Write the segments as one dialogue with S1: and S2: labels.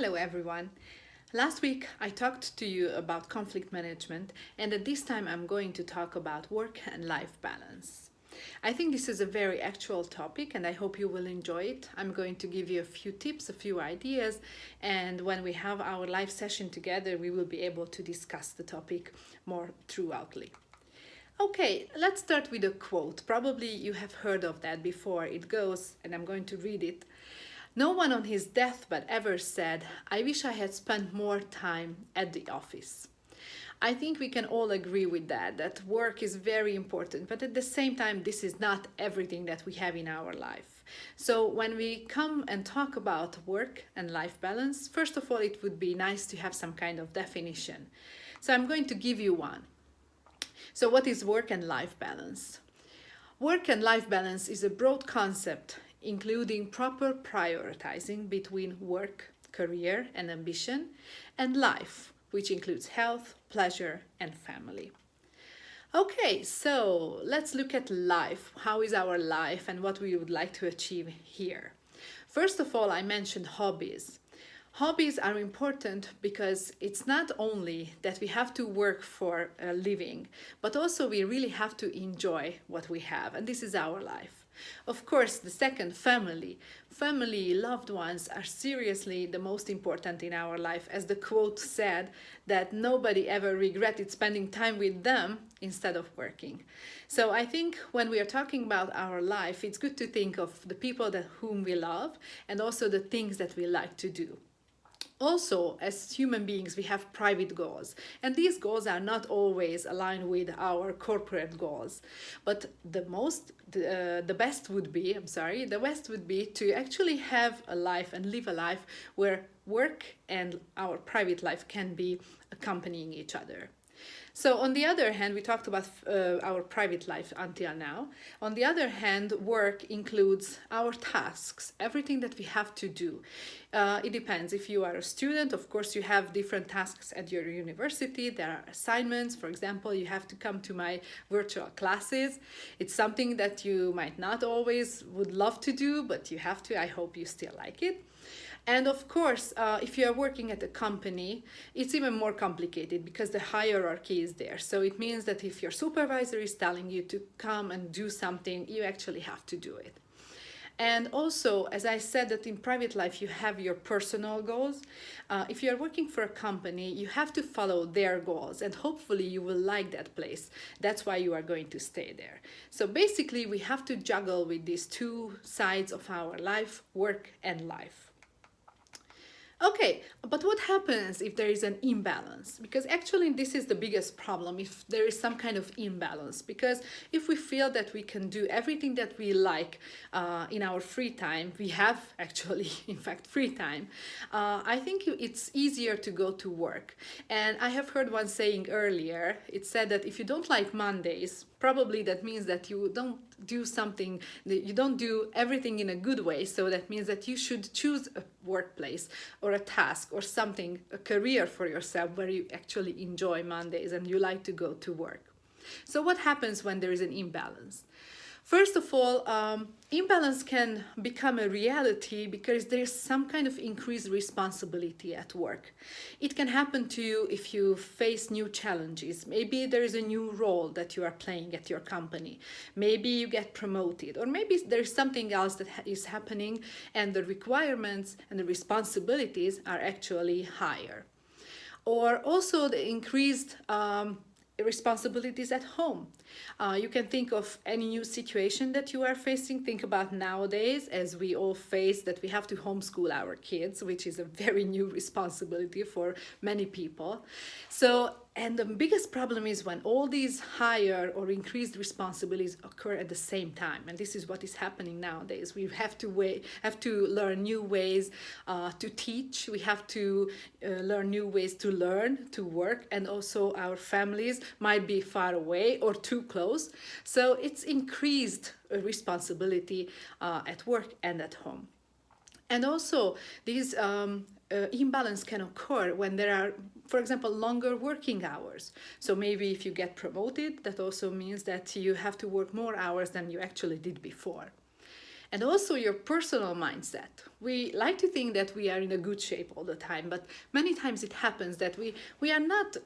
S1: Hello, everyone. Last week I talked to you about conflict management, and at this time I'm going to talk about work and life balance. I think this is a very actual topic, and I hope you will enjoy it. I'm going to give you a few tips, a few ideas, and when we have our live session together, we will be able to discuss the topic more throughoutly. Okay, let's start with a quote. Probably you have heard of that before. It goes, and I'm going to read it. No one on his deathbed ever said, I wish I had spent more time at the office. I think we can all agree with that work is very important, but at the same time, this is not everything that we have in our life. So, when we come and talk about work and life balance, first of all, it would be nice to have some kind of definition. So, I'm going to give you one. So, what is work and life balance? Work and life balance is a broad concept including proper prioritizing between work, career, and ambition, and life, which includes health, pleasure, and family. Okay, so let's look at life. How is our life and what we would like to achieve here? First of all, I mentioned hobbies. Hobbies are important because it's not only that we have to work for a living, but also we really have to enjoy what we have, and this is our life. Of course, the second, family. Family, loved ones are seriously the most important in our life, as the quote said, that nobody ever regretted spending time with them instead of working. So I think when we are talking about our life, it's good to think of the people that whom we love and also the things that we like to do. Also, as human beings, we have private goals, and these goals are not always aligned with our corporate goals. But the best would be, the best would be to actually have a life and live a life where work and our private life can be accompanying each other. So, on the other hand, we talked about our private life until now. On the other hand, work includes our tasks, everything that we have to do. It depends. If you are a student, of course, you have different tasks at your university. There are assignments. For example, you have to come to my virtual classes. It's something that you might not always would love to do, but you have to. I hope you still like it. And of course, if you are working at a company, it's even more complicated because the hierarchy is there. So it means that if your supervisor is telling you to come and do something, you actually have to do it. And also, as I said, that in private life you have your personal goals. If you are working for a company, you have to follow their goals, and hopefully you will like that place. That's why you are going to stay there. So basically, we have to juggle with these two sides of our life, work and life. Okay, but what happens if there is an imbalance? Because actually, this is the biggest problem if there is some kind of imbalance. Because if we feel that we can do everything that we like in our free time, we have actually, in fact, free time, I think it's easier to go to work. And I have heard one saying earlier, it said that if you don't like Mondays, probably that means that you don't do something, you don't do everything in a good way. So that means that you should choose a workplace or a task or something, a career for yourself where you actually enjoy Mondays and you like to go to work. So what happens when there is an imbalance? First of all, imbalance can become a reality because there's some kind of increased responsibility at work. It can happen to you if you face new challenges. Maybe there is a new role that you are playing at your company. Maybe you get promoted, or maybe there's something else that is happening and the requirements and the responsibilities are actually higher. Or also the increased responsibilities at home. You can think of any new situation that you are facing. Think about nowadays, as we all face that we have to homeschool our kids, which is a very new responsibility for many people. So, and the biggest problem is when all these higher or increased responsibilities occur at the same time. And this is what is happening nowadays. We have to learn new ways to teach. We have to learn new ways to learn, to work, and also our families might be far away or too close. So it's increased responsibility at work and at home. And also, these imbalance can occur when there are, for example, longer working hours. So maybe if you get promoted, that also means that you have to work more hours than you actually did before. And also your personal mindset. We like to think that we are in a good shape all the time, but many times it happens that we are not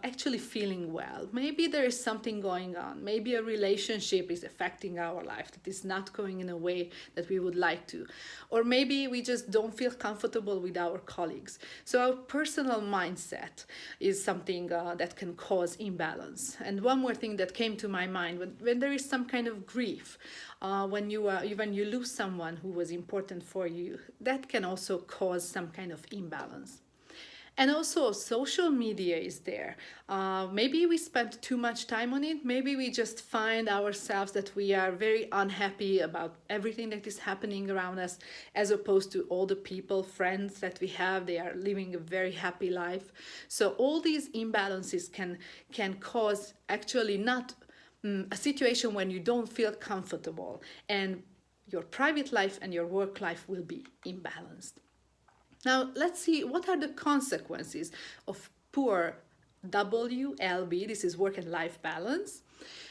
S1: actually feeling well. Maybe there is something going on. Maybe a relationship is affecting our life that is not going in a way that we would like to. Or maybe we just don't feel comfortable with our colleagues. So our personal mindset is something that can cause imbalance. And one more thing that came to my mind, when there is some kind of grief, when you lose someone who was important for you, that can also cause some kind of imbalance. And also social media is there. Maybe we spend too much time on it. Maybe we just find ourselves that we are very unhappy about everything that is happening around us, as opposed to all the people, friends that we have. They are living a very happy life. So all these imbalances can cause actually not a situation when you don't feel comfortable, and your private life and your work life will be imbalanced. Now, let's see what are the consequences of poor WLB. This is work and life balance.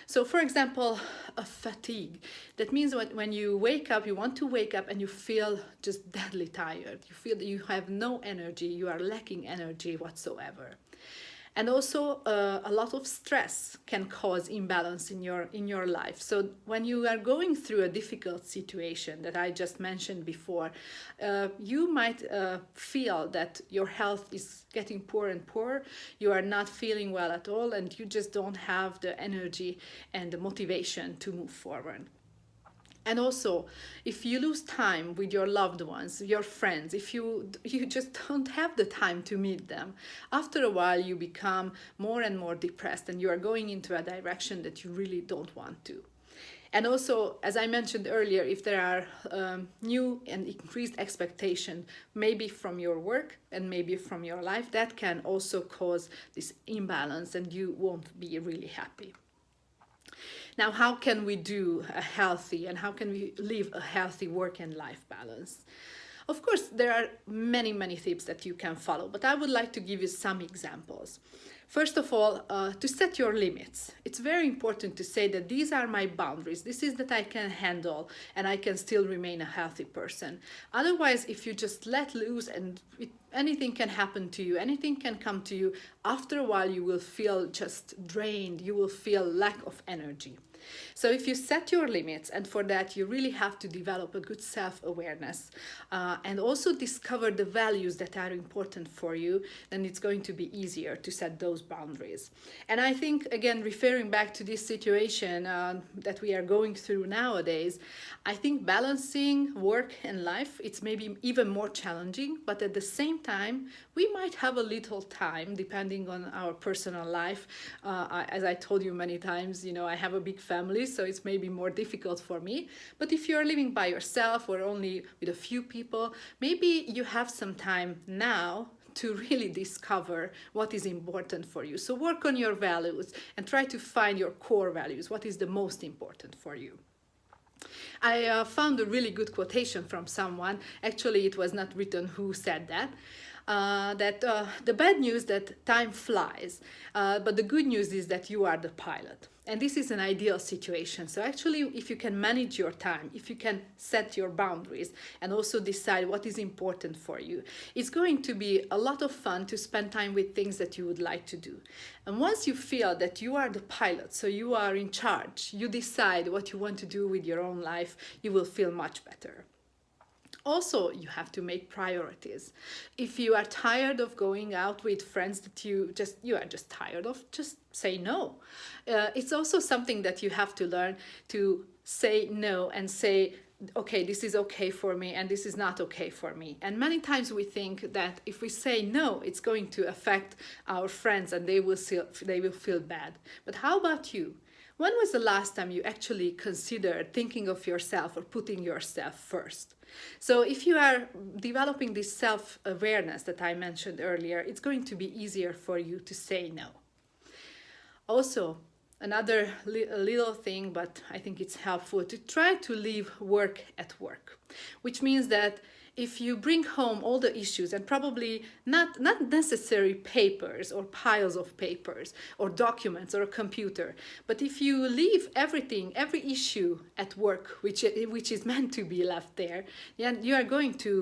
S1: So, for example, a fatigue. That means when you wake up, you want to wake up and you feel just deadly tired. You feel that you have no energy, you are lacking energy whatsoever. And also a lot of stress can cause imbalance in your life. So when you are going through a difficult situation that I just mentioned before, you might feel that your health is getting poorer and poorer. You are not feeling well at all, and you just don't have the energy and the motivation to move forward. And also, if you lose time with your loved ones, your friends, if you just don't have the time to meet them, after a while you become more and more depressed, and you are going into a direction that you really don't want to. And also, as I mentioned earlier, if there are new and increased expectation, maybe from your work and maybe from your life, that can also cause this imbalance, and you won't be really happy. Now, how can we do a healthy and how can we live a healthy work and life balance? Of course, there are many, many tips that you can follow, but I would like to give you some examples. First of all, to set your limits. It's very important to say that these are my boundaries. This is that I can handle and I can still remain a healthy person. Otherwise, if you just let loose and anything can happen to you, anything can come to you, after a while you will feel just drained, you will feel lack of energy. So if you set your limits, and for that you really have to develop a good self-awareness and also discover the values that are important for you, then it's going to be easier to set those boundaries. And I think, again, referring back to this situation that we are going through nowadays, I think balancing work and life, it's maybe even more challenging, but at the same time, we might have a little time depending on our personal life. As I told you many times, I have a big family, so it's maybe more difficult for me. But if you're living by yourself or only with a few people, maybe you have some time now to really discover what is important for you. So work on your values and try to find your core values. What is the most important for you? I found a really good quotation from someone. Actually, it was not written who said that. The bad news that time flies, but the good news is that you are the pilot. And this is an ideal situation. So actually, if you can manage your time, if you can set your boundaries and also decide what is important for you, it's going to be a lot of fun to spend time with things that you would like to do. And once you feel that you are the pilot, so you are in charge, you decide what you want to do with your own life, you will feel much better. Also, you have to make priorities. If you are tired of going out with friends that you are just tired of, just say no. It's also something that you have to learn to say no and say, okay, this is okay for me and this is not okay for me. And many times we think that if we say no, it's going to affect our friends and they will feel bad. But how about you? When was the last time you actually considered thinking of yourself or putting yourself first? So if you are developing this self-awareness that I mentioned earlier, it's going to be easier for you to say no. Also, another little thing, but I think it's helpful to try to leave work at work, which means that if you bring home all the issues, and probably not necessary papers or piles of papers or documents or a computer, but if you leave everything, every issue at work, which is meant to be left there, then you are going to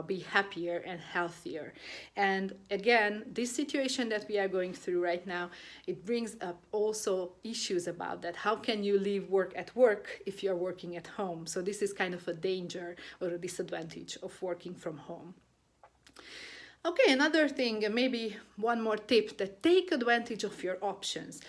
S1: be happier and healthier. And again, this situation that we are going through right now, it brings up also issues about that. How can you leave work at work if you're working at home? So this is kind of a danger or a disadvantage of working from home. Okay, another thing, maybe one more tip, that take advantage of your options.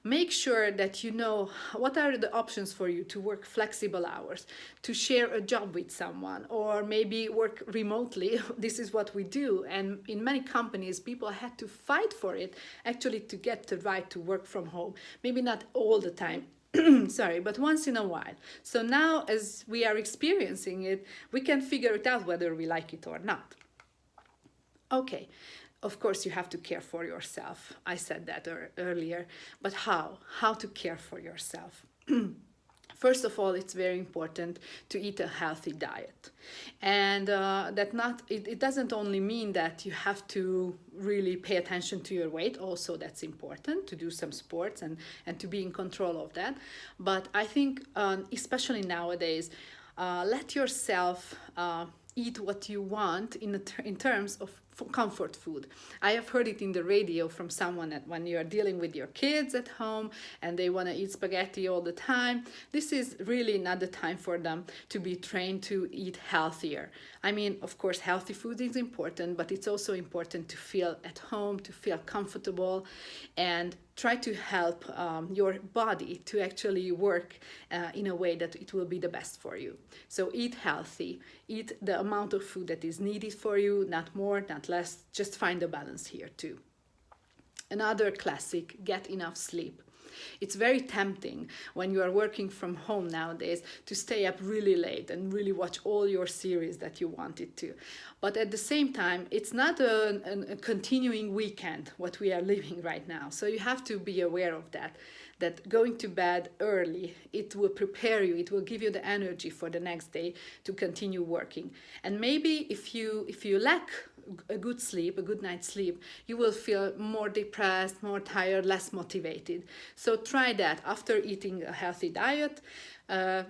S1: Make sure that you know what are the options for you to work flexible hours, to share a job with someone, or maybe work remotely. This is what we do. And in many companies, people had to fight for it actually to get the right to work from home. Maybe not all the time. Sorry, but once in a while. So now, as we are experiencing it, we can figure it out whether we like it or not. Okay, of course you have to care for yourself. I said that earlier, but how? How to care for yourself? First of all, it's very important to eat a healthy diet. And it doesn't only mean that you have to really pay attention to your weight. Also, that's important, to do some sports and to be in control of that. But I think, especially nowadays, let yourself eat what you want in terms of comfort food. I have heard it in the radio from someone that when you are dealing with your kids at home and they want to eat spaghetti all the time, this is really not the time for them to be trained to eat healthier. I mean, of course, healthy food is important, but it's also important to feel at home, to feel comfortable, and try to help your body to actually work in a way that it will be the best for you. So eat healthy, eat the amount of food that is needed for you, not more, not less, just find a balance here too. Another classic, get enough sleep. It's very tempting when you are working from home nowadays to stay up really late and really watch all your series that you wanted to. But at the same time, it's not a continuing weekend, what we are living right now. So you have to be aware of that going to bed early, it will prepare you, it will give you the energy for the next day to continue working. And maybe if you lack a good sleep, a good night's sleep, you will feel more depressed, more tired, less motivated. So try that. After eating a healthy diet,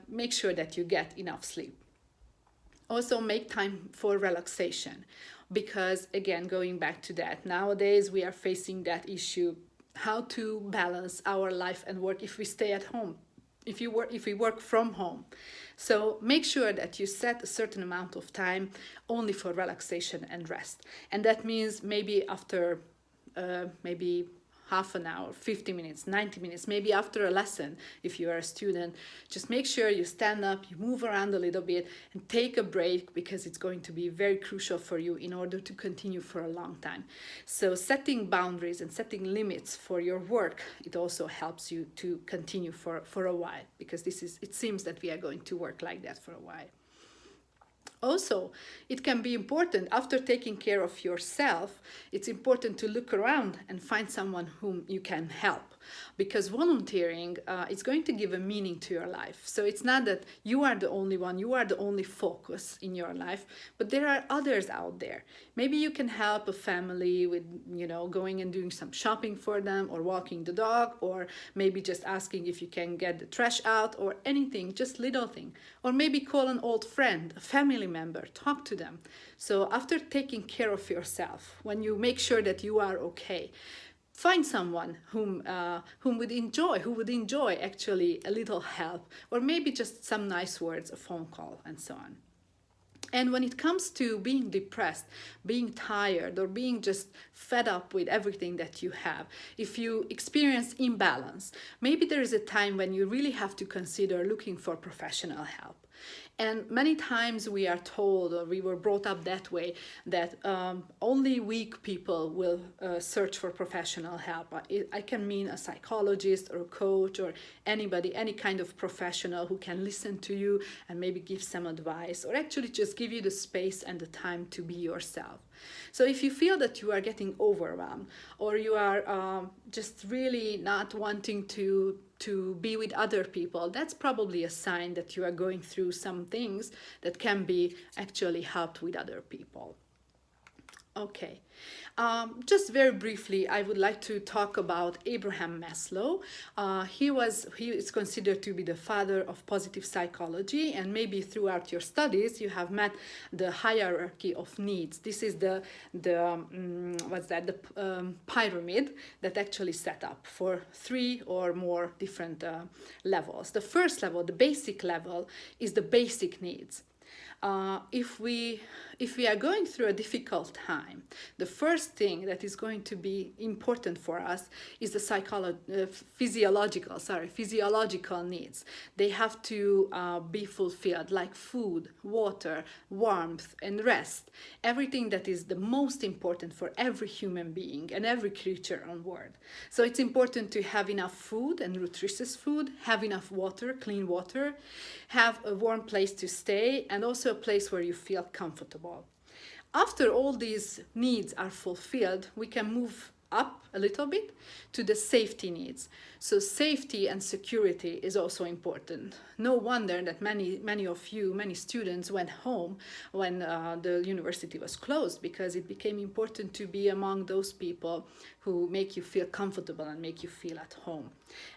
S1: make sure that you get enough sleep. Also, make time for relaxation, because again, going back to that, nowadays we are facing that issue, how to balance our life and work if we stay at home, if we work from home. So make sure that you set a certain amount of time only for relaxation and rest. And that means maybe after maybe half an hour, 50 minutes, 90 minutes, maybe after a lesson, if you are a student, just make sure you stand up, you move around a little bit and take a break, because it's going to be very crucial for you in order to continue for a long time. So setting boundaries and setting limits for your work, it also helps you to continue for a while, because it seems that we are going to work like that for a while. Also, it can be important, after taking care of yourself, it's important to look around and find someone whom you can help, because volunteering is going to give a meaning to your life. So it's not that you are the only one, you are the only focus in your life, but there are others out there. Maybe you can help a family with, going and doing some shopping for them, or walking the dog, or maybe just asking if you can get the trash out, or anything, just little thing. Or maybe call an old friend, a family member, talk to them. So after taking care of yourself, when you make sure that you are okay, find someone who would enjoy actually a little help, or maybe just some nice words, a phone call, and so on. And when it comes to being depressed, being tired, or being just fed up with everything that you have, if you experience imbalance, maybe there is a time when you really have to consider looking for professional help. And many times we are told, or we were brought up that way, that only weak people will search for professional help. I can mean a psychologist or a coach, or anybody, any kind of professional who can listen to you and maybe give some advice, or actually just give you the space and the time to be yourself. So if you feel that you are getting overwhelmed, or you are just really not wanting to to be with other people, that's probably a sign that you are going through some things that can be actually helped with other people. Okay, just very briefly, I would like to talk about Abraham Maslow. He is considered to be the father of positive psychology, and maybe throughout your studies you have met the hierarchy of needs. This is the pyramid that actually set up for 3 or more different levels. The first level, the basic level, is the basic needs. If we are going through a difficult time, the first thing that is going to be important for us is the physiological needs. They have to be fulfilled, like food, water, warmth, and rest. Everything that is the most important for every human being and every creature on board. So it's important to have enough food and nutritious food, have enough water, clean water, have a warm place to stay, and also a place where you feel comfortable. After all these needs are fulfilled, we can move up a little bit to the safety needs. So safety and security is also important. No wonder that many students went home when the university was closed, because it became important to be among those people who make you feel comfortable and make you feel at home.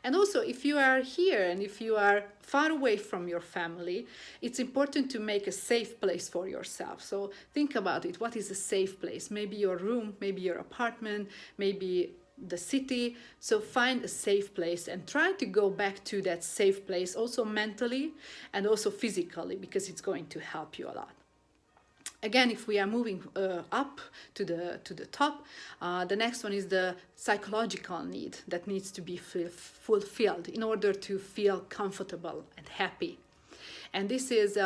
S1: And also, if you are here and if you are far away from your family, it's important to make a safe place for yourself. So think about it. What is a safe place? Maybe your room, maybe your apartment, maybe the city. So find a safe place and try to go back to that safe place, also mentally and also physically, because it's going to help you a lot. Again, if we are moving up to the top, the next one is the psychological need that needs to be fulfilled in order to feel comfortable and happy. And this is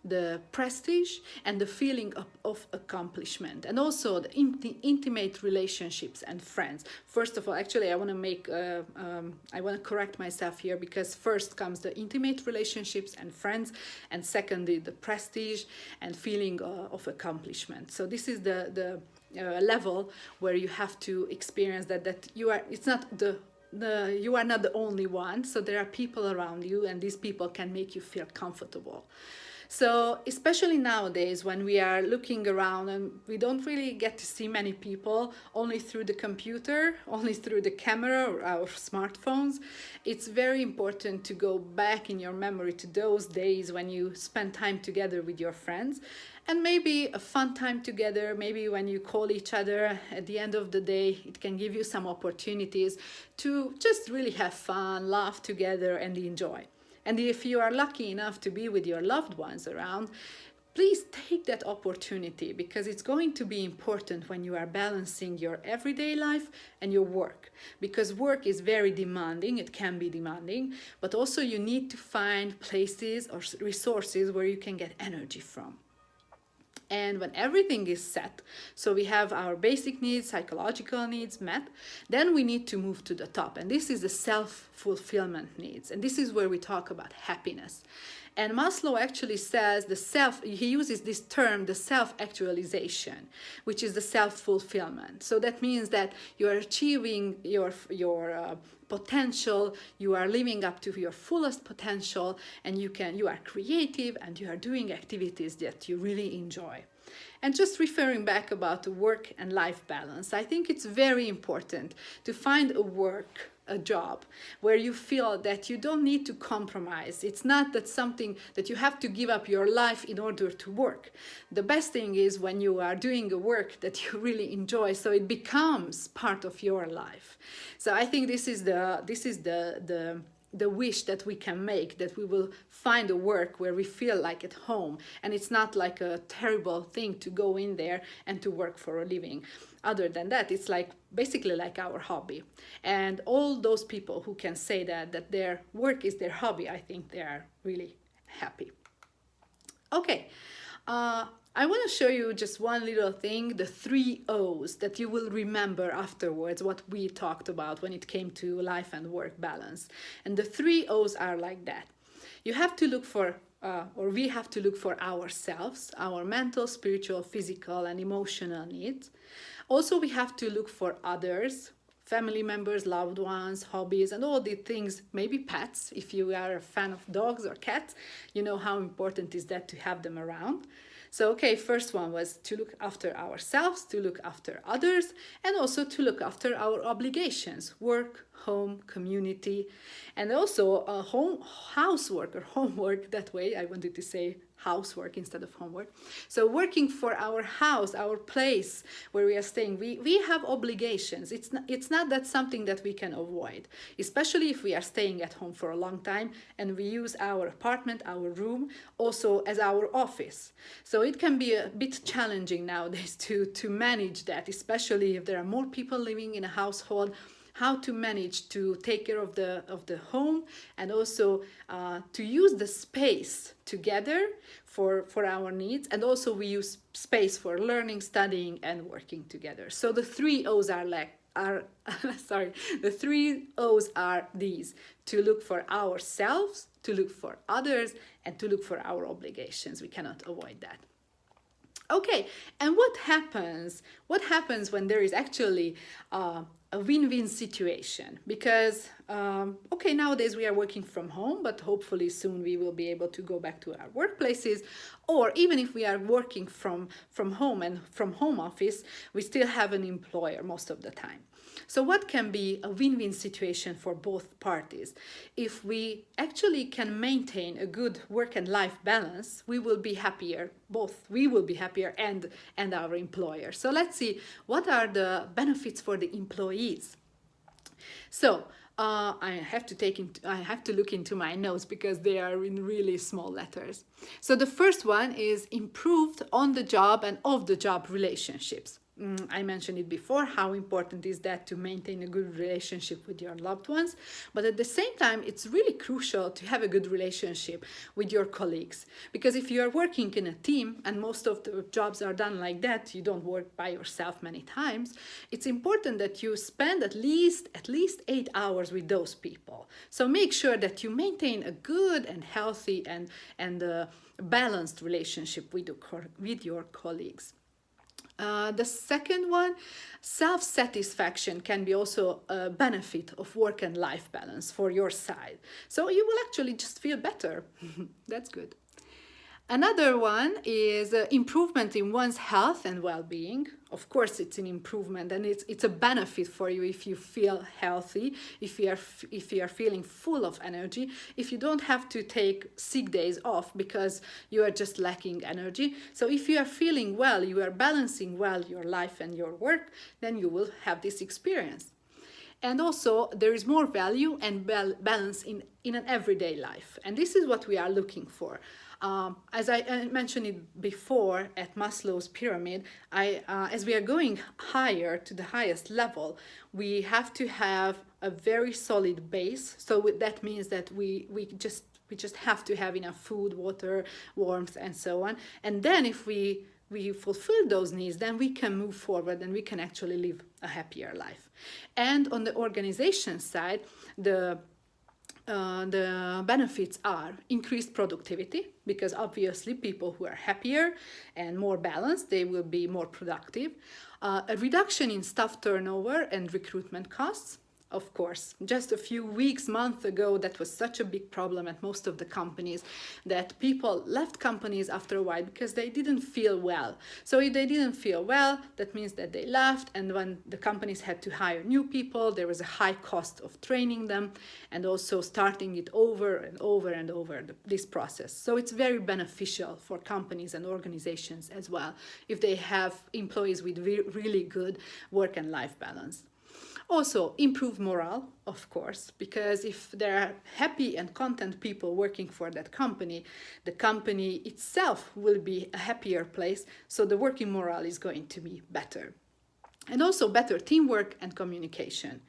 S1: the prestige and the feeling of accomplishment, and also the intimate relationships and friends. First of all, actually, I want to correct myself here, because first comes the intimate relationships and friends, and secondly the prestige and feeling of accomplishment. So this is the level where you have to experience that you are. It's not you are not the only one. So there are people around you, and these people can make you feel comfortable. So especially nowadays, when we are looking around and we don't really get to see many people, only through the computer, only through the camera or our smartphones, it's very important to go back in your memory to those days when you spend time together with your friends, and maybe a fun time together. Maybe when you call each other at the end of the day, it can give you some opportunities to just really have fun, laugh together, and enjoy. And if you are lucky enough to be with your loved ones around, please take that opportunity, because it's going to be important when you are balancing your everyday life and your work. Because work is very demanding, it can be demanding, but also you need to find places or resources where you can get energy from. And when everything is set, so we have our basic needs, psychological needs met, then we need to move to the top. And this is the self-fulfillment needs. And this is where we talk about happiness. And Maslow actually says he uses this term, the self-actualization, which is the self-fulfillment. So that means that you are achieving your potential, you are living up to your fullest potential, and you are creative, and you are doing activities that you really enjoy. And just referring back about the work and life balance, I think it's very important to find a job where you feel that you don't need to compromise. It's not that something that you have to give up your life in order to work. The best thing is when you are doing a work that you really enjoy, so it becomes part of your life. So I think this is the wish that we can make, that we will find a work where we feel like at home, and it's not like a terrible thing to go in there and to work for a living. Other than that, it's like basically like our hobby. And all those people who can say that their work is their hobby, I think they are really happy. Okay, I want to show you just one little thing, the 3 O's that you will remember afterwards, what we talked about when it came to life and work balance. And the 3 O's are like that. You have to look for, or we have to look for ourselves, our mental, spiritual, physical, and emotional needs. Also, we have to look for others, family members, loved ones, hobbies, and all the things, maybe pets. If you are a fan of dogs or cats, you know how important is that to have them around. So, okay, first one was to look after ourselves, to look after others, and also to look after our obligations, work, home, community, and also housework or homework. That way, I wanted to say housework instead of homework. So working for our house, our place where we are staying, we have obligations. It's not that something that we can avoid, especially if we are staying at home for a long time and we use our apartment, our room, also as our office. So it can be a bit challenging nowadays to manage that, especially if there are more people living in a household, how to manage to take care of the home, and also to use the space together for our needs, and also we use space for learning, studying, and working together. So the three O's are the three O's are these: to look for ourselves, to look for others, and to look for our obligations. We cannot avoid that. Okay, and what happens? What happens when there is actually a win-win situation? Because okay, nowadays we are working from home, but hopefully soon we will be able to go back to our workplaces. Or even if we are working from home and from home office, we still have an employer most of the time. So what can be a win-win situation for both parties? If we actually can maintain a good work and life balance, we will be happier. Both we will be happier and our employer. So let's see, what are the benefits for the employees? So I have to look into my notes because they are in really small letters. So the first one is improved on-the-job and off-the-job relationships. I mentioned it before, how important is that to maintain a good relationship with your loved ones. But at the same time, it's really crucial to have a good relationship with your colleagues. Because if you are working in a team, and most of the jobs are done like that, you don't work by yourself many times, it's important that you spend at least 8 hours with those people. So make sure that you maintain a good and healthy and balanced relationship with your colleagues. The second one, self-satisfaction can be also a benefit of work and life balance for your side. So you will actually just feel better. That's good. Another one is improvement in one's health and well-being. Of course, it's an improvement and it's a benefit for you if you feel healthy, if you are feeling full of energy, if you don't have to take sick days off because you are just lacking energy. So if you are feeling well, you are balancing well your life and your work, then you will have this experience. And also, there is more value and balance in an everyday life. And this is what we are looking for. As I mentioned it before at Maslow's pyramid, as we are going higher to the highest level, we have to have a very solid base. So that means that we just have to have enough food, water, warmth, and so on. And then if we fulfill those needs, then we can move forward and we can actually live a happier life. And on the organization side, the benefits are increased productivity, because obviously people who are happier and more balanced, they will be more productive. A reduction in staff turnover and recruitment costs. Of course, just a few months ago, that was such a big problem at most of the companies, that people left companies after a while because they didn't feel well. So if they didn't feel well, that means that they left, and when the companies had to hire new people, there was a high cost of training them and also starting it over and over and over, this process. So it's very beneficial for companies and organizations as well if they have employees with really good work and life balance. Also, improve morale, of course, because if there are happy and content people working for that company, the company itself will be a happier place, so the working morale is going to be better. And also better teamwork and communication.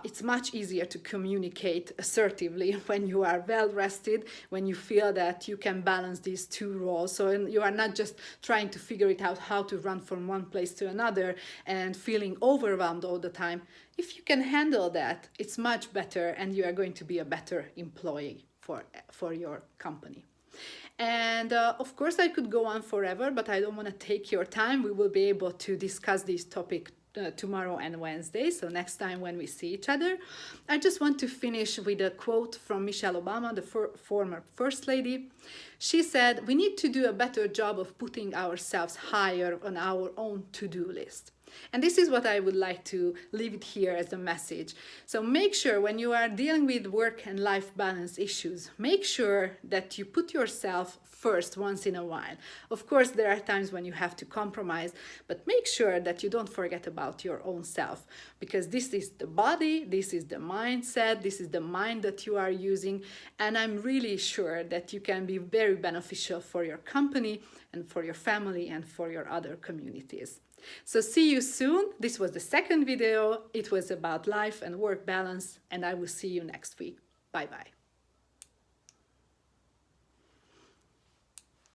S1: It's much easier to communicate assertively when you are well rested, when you feel that you can balance these two roles. So you are not just trying to figure it out how to run from one place to another and feeling overwhelmed all the time. If you can handle that, it's much better, and you are going to be a better employee for your company. And of course, I could go on forever, but I don't want to take your time. We will be able to discuss this topic tomorrow and Wednesday, so next time when we see each other. I just want to finish with a quote from Michelle Obama, the former First Lady. She said, "We need to do a better job of putting ourselves higher on our own to-do list." And this is what I would like to leave it here as a message. So make sure when you are dealing with work and life balance issues, make sure that you put yourself first once in a while. Of course, there are times when you have to compromise, but make sure that you don't forget about your own self, because this is the body, this is the mindset, this is the mind that you are using, and I'm really sure that you can be very beneficial for your company and for your family and for your other communities. So see you soon. This was the second video. It was about life and work balance, and I will see you next week. Bye bye.